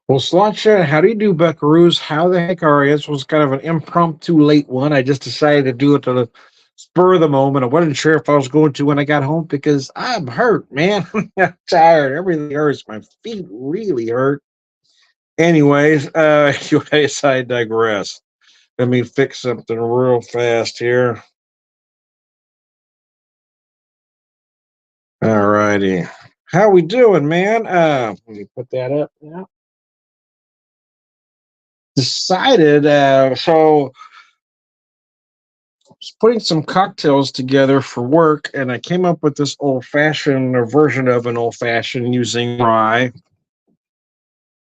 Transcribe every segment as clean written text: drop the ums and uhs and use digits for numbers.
Well, Sláinte, how do you do, buckaroos? How the heck are you? This was kind of an impromptu late one. I just decided to do it to the spur of the moment. I wasn't sure if I was going to when I got home because I'm hurt, man. I'm tired. Everything hurts. My feet really hurt. Anyways, anyways, I digress. Let me fix something real fast here. All righty. How we doing, man? Let me put that up. Yeah. Decided. So was putting some cocktails together for work, and I came up with this old fashioned or version of an old fashioned using rye.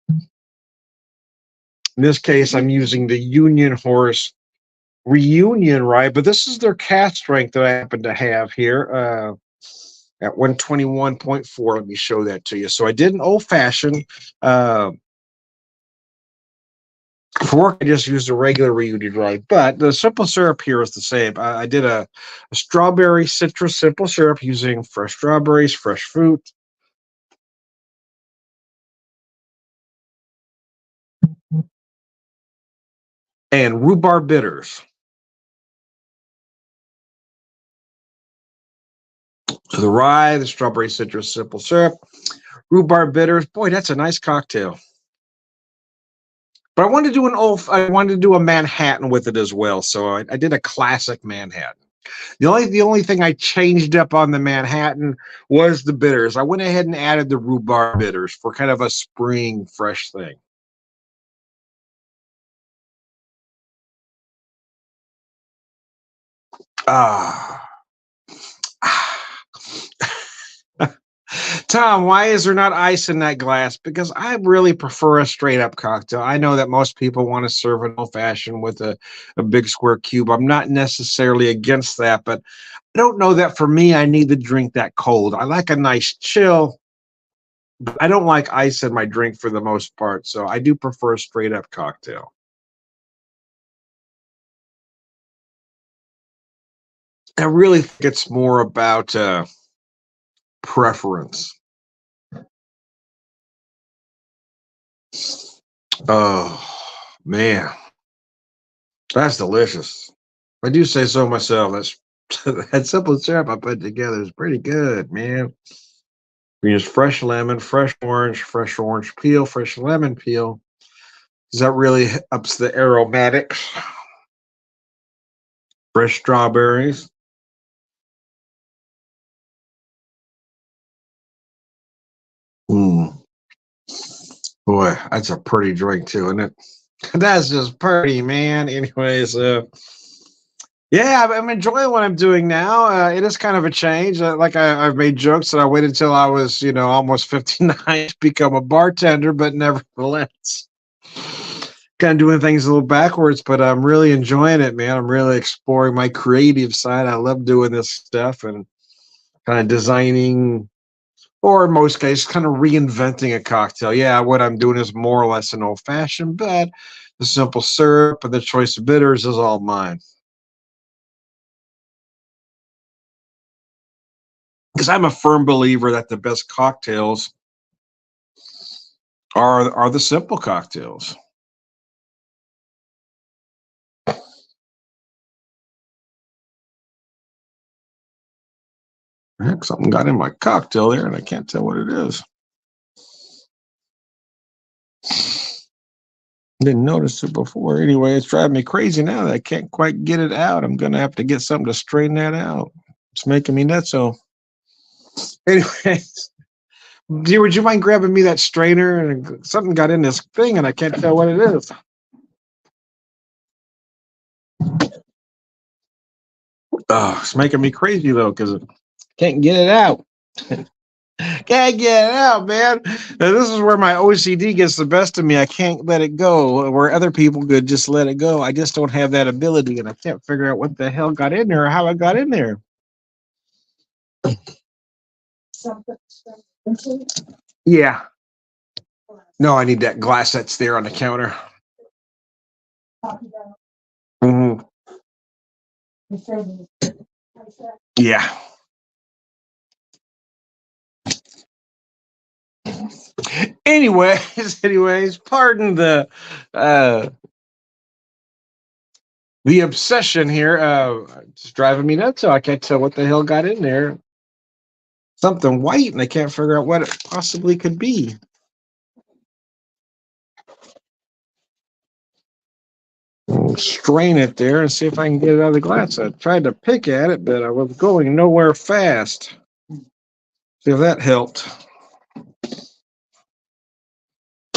In this case, I'm using the Union Horse Reunion rye, but this is their cast strength that I happen to have here at 121.4. Let me show that to you. So I did an old fashioned. Uh, for work, I just used a regular reunion rye, but the simple syrup here is the same. I did a strawberry citrus simple syrup using fresh strawberries, fresh fruit, and rhubarb bitters. So the rye, the strawberry citrus simple syrup, rhubarb bitters. Boy, that's a nice cocktail. But I wanted to do a Manhattan with it as well. So I did a classic Manhattan. The only thing I changed up on the Manhattan was the bitters. I went ahead and added the rhubarb bitters for kind of a spring fresh thing. Ah. Tom, why is there not ice in that glass? Because I really prefer a straight up cocktail. I know that most people want to serve an old fashioned with a big square cube. I'm not necessarily against that, but I don't know that for me, I need to drink that cold. I like a nice chill, but I don't like ice in my drink for the most part. So I do prefer a straight up cocktail. I really think it's more about preference. Oh, man. That's delicious. I do say so myself. That's that simple syrup I put together is pretty good, man. We use fresh lemon, fresh orange peel, fresh lemon peel. That really ups the aromatics. Fresh strawberries. Mm, boy, that's a pretty drink too, isn't it? That's just pretty, man. Anyways, yeah, I'm enjoying what I'm doing now. It is kind of a change. I've made jokes that I waited until I was, almost 59 to become a bartender, but nevertheless, kind of doing things a little backwards. But I'm really enjoying it, man. I'm really exploring my creative side. I love doing this stuff and kind of designing, or in most cases, kind of reinventing a cocktail. Yeah, what I'm doing is more or less an old fashioned, but the simple syrup and the choice of bitters is all mine. Because I'm a firm believer that the best cocktails are the simple cocktails. Heck, something got in my cocktail there, and I can't tell what it is. Didn't notice it before. Anyway, it's driving me crazy now that I can't quite get it out. I'm gonna have to get something to straighten that out. It's making me nuts. So, anyway, would you mind grabbing me that strainer? And something got in this thing, and I can't tell what it is. Oh, it's making me crazy though, because I can't get it out. Can't get it out, man. Now, this is where my OCD gets the best of me. I can't let it go. Where other people could just let it go. I just don't have that ability, and I can't figure out what the hell got in there or how it got in there. Yeah. No, I need that glass that's there on the counter. Hmm. Yeah. Anyways, pardon uh the obsession here. It's driving me nuts. So I can't tell what the hell got in there. Something white, and I can't figure out what it possibly could be. I'll strain it there and see if I can get it out of the glass. I tried to pick at it, but I was going nowhere fast. See if that helped.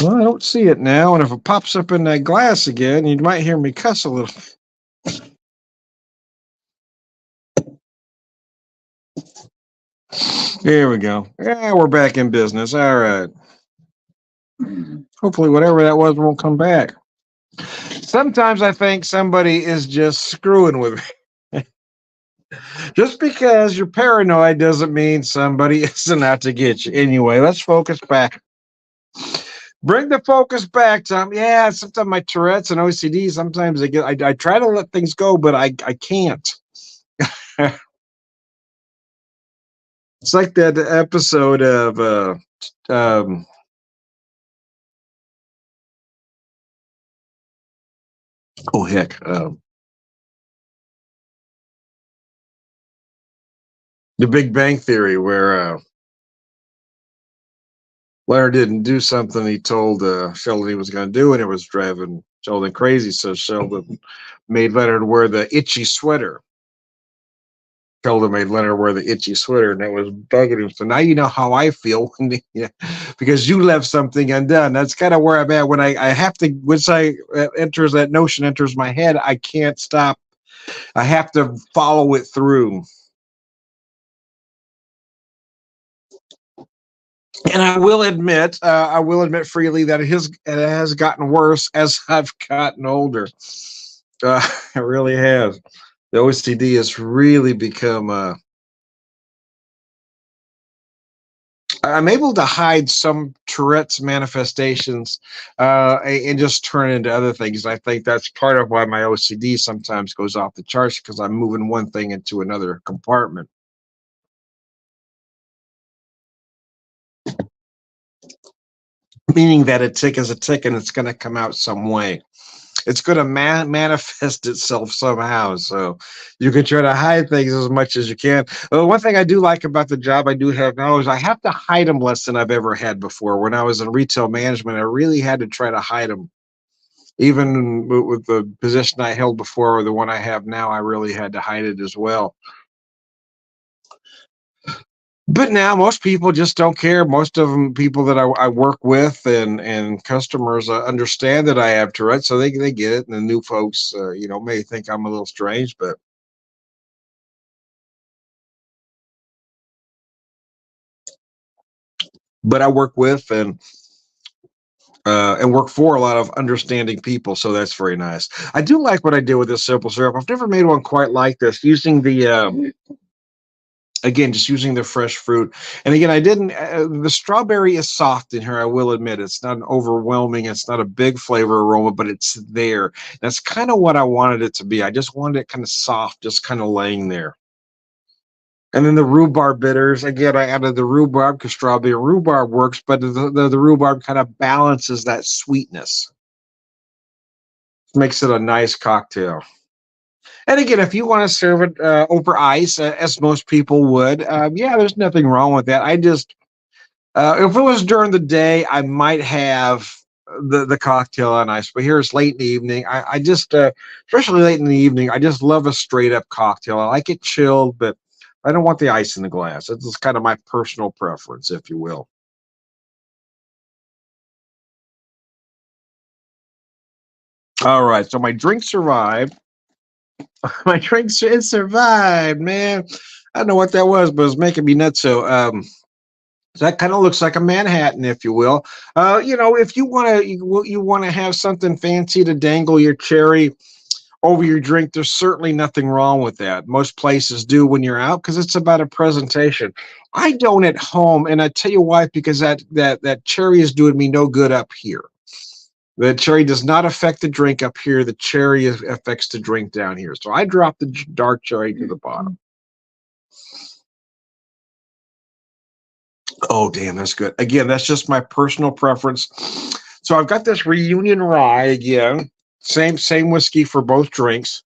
Well, I don't see it now, and if it pops up in that glass again, you might hear me cuss a little. There we go. Yeah, we're back in business. All right. Hopefully, whatever that was won't come back. Sometimes I think somebody is just screwing with me. Just because you're paranoid doesn't mean somebody isn't out to get you. Anyway, let's focus back. Bring the focus back, Tom. Yeah, sometimes my Tourette's and OCD, sometimes I try to let things go, but I can't. It's like that episode of oh heck, The Big Bang Theory, where Leonard didn't do something he told Sheldon he was going to do, and it was driving Sheldon crazy. So Sheldon made Leonard wear the itchy sweater. Sheldon made Leonard wear the itchy sweater, and that was bugging him. So now you know how I feel when because you left something undone. That's kind of where I'm at when I have to. Once that notion enters my head, I can't stop. I have to follow it through. And I will admit freely that it has gotten worse as I've gotten older. It really has. The OCD has really become. I'm able to hide some Tourette's manifestations and just turn it into other things. I think that's part of why my OCD sometimes goes off the charts because I'm moving one thing into another compartment. Meaning that a tick is a tick and it's going to come out some way. It's going to manifest itself somehow. So you can try to hide things as much as you can. One thing I do like about the job I do have now is I have to hide them less than I've ever had before. When I was in retail management, I really had to try to hide them. Even with the position I held before or the one I have now, I really had to hide it as well. But now most people just don't care. Most of them, people that I work with and customers understand that I have Tourette's, so they get it. And the new folks, may think I'm a little strange, but I work with and work for a lot of understanding people, so that's very nice. I do like what I did with this simple syrup. I've never made one quite like this using the. Again, just using the fresh fruit. And again, I didn't, the strawberry is soft in here, I will admit. It's not an overwhelming, it's not a big flavor aroma, but it's there. That's kind of what I wanted it to be. I just wanted it kind of soft, just kind of laying there. And then the rhubarb bitters, again, I added the rhubarb because strawberry rhubarb works, but the rhubarb kind of balances that sweetness. Makes it a nice cocktail. And again, if you want to serve it over ice, as most people would, yeah, there's nothing wrong with that. I just, if it was during the day, I might have the cocktail on ice. But here it's late in the evening. I just, especially late in the evening, I just love a straight up cocktail. I like it chilled, but I don't want the ice in the glass. It's just kind of my personal preference, if you will. All right, so my drink survived. My drink it survived, man. I don't know what that was, but it was making me nuts. So that kind of looks like a Manhattan, if you will. If you want to have something fancy to dangle your cherry over your drink, there's certainly nothing wrong with that. Most places do when you're out because it's about a presentation. I don't at home, and I tell you why, because that cherry is doing me no good up here. The cherry does not affect the drink up here. The cherry affects the drink down here. So I drop the dark cherry to the bottom. Oh, damn, that's good. Again, that's just my personal preference. So I've got this Reunion Rye again. Same whiskey for both drinks.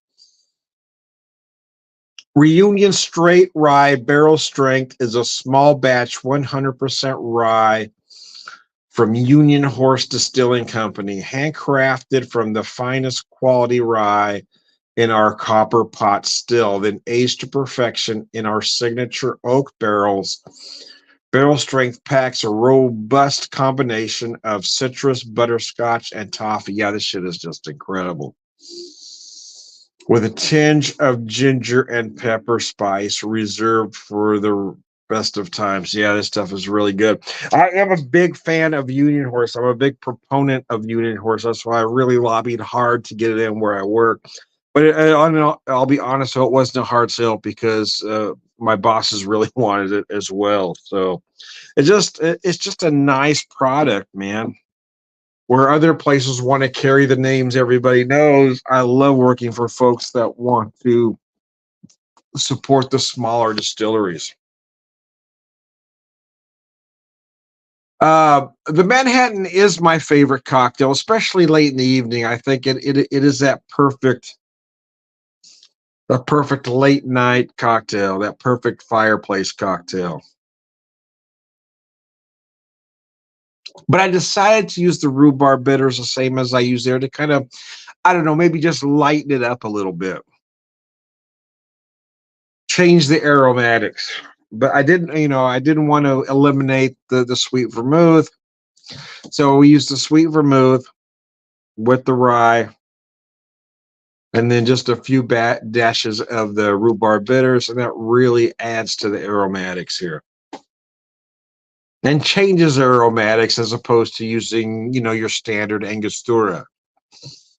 Reunion Straight Rye Barrel Strength is a small batch 100% rye from Union Horse Distilling Company, handcrafted from the finest quality rye in our copper pot still, then aged to perfection in our signature oak barrels. Barrel strength packs a robust combination of citrus, butterscotch, and toffee. Yeah, this shit is just incredible. With a tinge of ginger and pepper spice reserved for the best of times. Yeah, this stuff is really good. I am a big fan of Union Horse. I'm a big proponent of Union Horse. That's why I really lobbied hard to get it in where I work. But I'll be honest, so it wasn't a hard sale because my bosses really wanted it as well. So it's just a nice product, man. Where other places want to carry the names everybody knows, I love working for folks that want to support the smaller distilleries. The Manhattan is my favorite cocktail, especially late in the evening. I think it is the perfect late night cocktail, that perfect fireplace cocktail. But I decided to use the rhubarb bitters the same as I use there to kind of, I don't know, maybe just lighten it up a little bit, change the aromatics. But I didn't want to eliminate the sweet vermouth. So we used the sweet vermouth with the rye and then just a few dashes of the rhubarb bitters. And that really adds to the aromatics here. And changes the aromatics as opposed to using, your standard Angostura,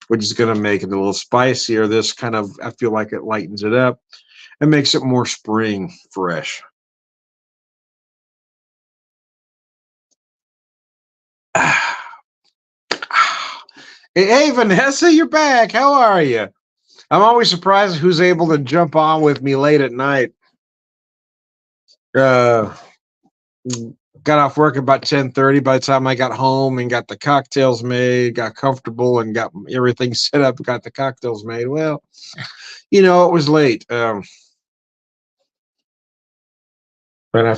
which is going to make it a little spicier. This kind of, I feel like it lightens it up and makes it more spring fresh. Hey, Vanessa, you're back. How are you? I'm always surprised who's able to jump on with me late at night. Uh, got off work about 10:30. By the time I got home and got the cocktails made, got comfortable and got everything set up, got the cocktails made. Well, it was late. But I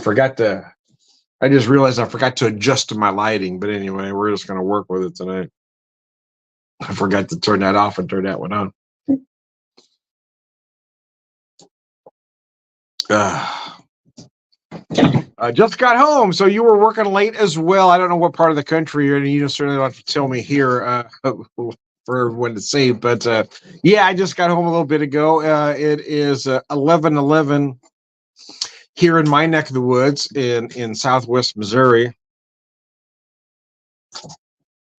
just realized I forgot to adjust my lighting. But anyway, we're just going to work with it tonight. I forgot to turn that off and turn that one on. I just got home, so you were working late as well. I don't know what part of the country you're in. You certainly don't have to tell me here for everyone to see. But yeah, I just got home a little bit ago. It is 11:11 here in my neck of the woods in Southwest Missouri.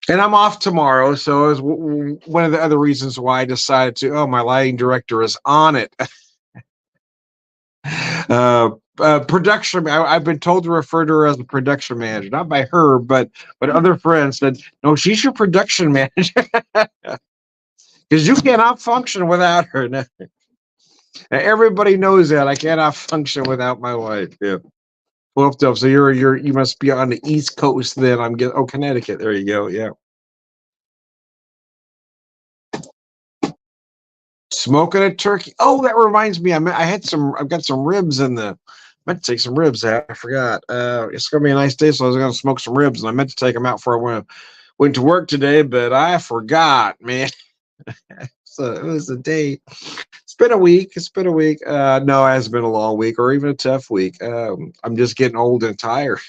And I'm off tomorrow, so it was one of the other reasons why I decided to. Oh, my lighting director is on it. Production. I've been told to refer to her as the production manager, not by her, but other friends said, no, she's your production manager because you cannot function without her. Now, everybody knows that I cannot function without my wife. Yeah. 12. So you must be on the East Coast then. Connecticut. There you go. Yeah. Smoking a turkey. Oh, that reminds me. I've got some ribs in the. I meant to take some ribs out. I forgot. It's gonna be a nice day, so I was gonna smoke some ribs, and I meant to take them out before I went to work today, but I forgot, man. So it was a day. It's been a week. No, it hasn't been a long week or even a tough week. I'm just getting old and tired.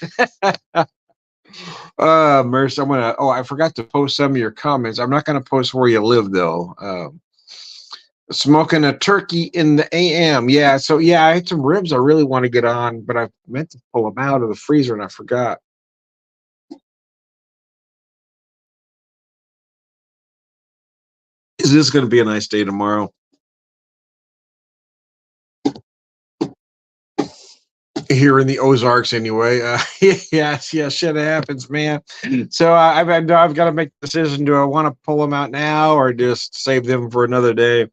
Merce, I forgot to post some of your comments. I'm not gonna post where you live though. Smoking a turkey in the AM. Yeah, so yeah, I had some ribs I really want to get on, but I meant to pull them out of the freezer and I forgot. Is this going to be a nice day tomorrow? Here in the Ozarks, anyway. Yes, shit happens, man. So I've got to make the decision: do I want to pull them out now or just save them for another day?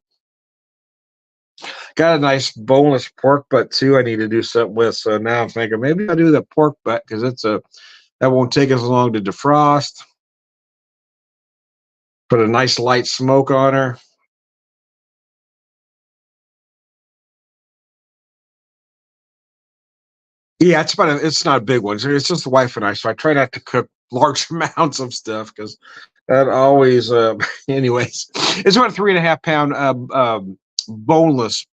Got a nice boneless pork butt too. I need to do something with. So now I'm thinking maybe I'll do the pork butt because that won't take as long to defrost. Put a nice light smoke on her. Yeah, it's not a big one. It's just the wife and I. So I try not to cook large amounts of stuff because that always. Anyways, it's about 3.5 pound boneless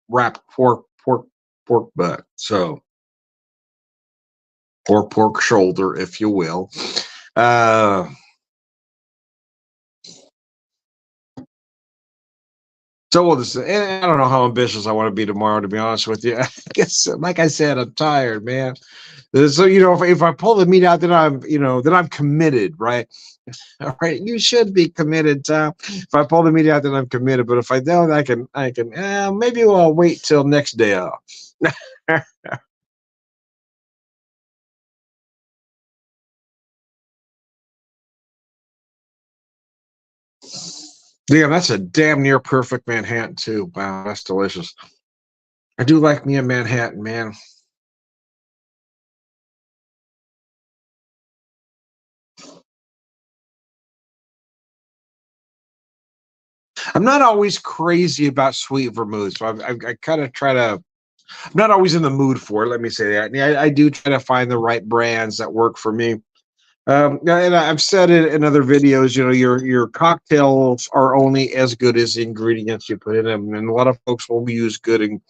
wrapped pork butt. So or pork shoulder, if you will. Uh, so we'll just. And I don't know how ambitious I want to be tomorrow. To be honest with you, I guess, like I said, I'm tired, man. So if I pull the meat out, then I'm committed, right? All right, you should be committed, Tom. If I pull the meat out, then I'm committed. But if I don't, I can. Maybe I'll wait till next day off. Damn, that's a damn near perfect Manhattan too. Wow, that's delicious. I do like me a Manhattan, man. I'm not always crazy about sweet vermouth, so I kind of try to. I'm not always in the mood for it. Let me say that. Yeah, I do try to find the right brands that work for me. And I've said it in other videos. Your cocktails are only as good as the ingredients you put in them, and a lot of folks will use good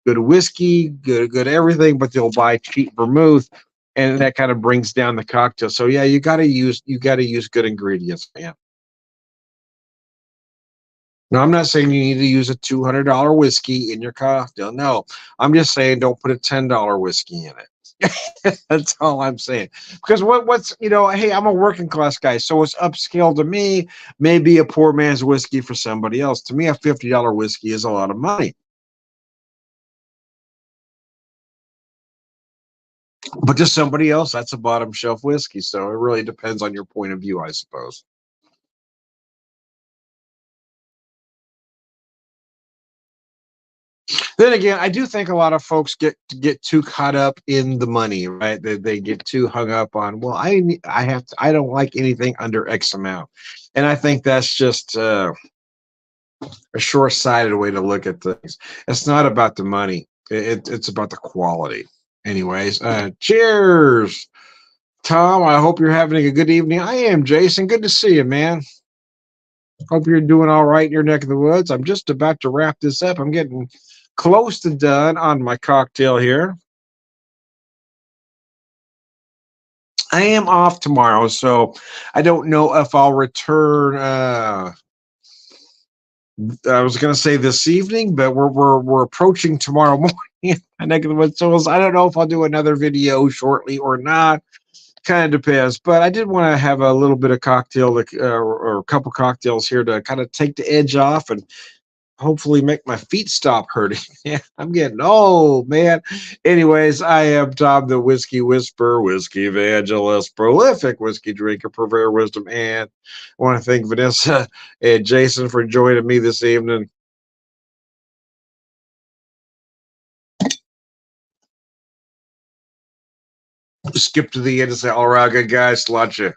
whiskey, good everything, but they'll buy cheap vermouth, and that kind of brings down the cocktail. So yeah, you got to use good ingredients, man. Now, I'm not saying you need to use a $200 whiskey in your cocktail. No, I'm just saying don't put a $10 whiskey in it. That's all I'm saying. Because hey, I'm a working class guy, so what's upscale to me may be a poor man's whiskey for somebody else. To me, a $50 whiskey is a lot of money. But to somebody else, that's a bottom shelf whiskey. So it really depends on your point of view, I suppose. Then again, I do think a lot of folks get too caught up in the money, right? They get too hung up on, well, I don't like anything under X amount, and I think that's just a short-sighted way to look at things. It's not about the money; it's about the quality. Anyways, cheers, Tom. I hope you're having a good evening. I am, Jason. Good to see you, man. Hope you're doing all right in your neck of the woods. I'm just about to wrap this up. I'm getting close to done on my cocktail here. I am off tomorrow, so I don't know if I'll return. I was going to say this evening, but we're approaching tomorrow morning. My neck of the woods, so I don't know if I'll do another video shortly or not. Kind of depends, but I did want to have a little bit of cocktail or a couple cocktails here to kind of take the edge off and hopefully make my feet stop hurting. Yeah, I'm getting old, man. Anyways, I am Tom the Whiskey Whisperer, Whiskey Evangelist, prolific whiskey drinker, purveyor of wisdom, and I want to thank Vanessa and Jason for joining me this evening. Skip to the end and say, all right, good guys, slush you.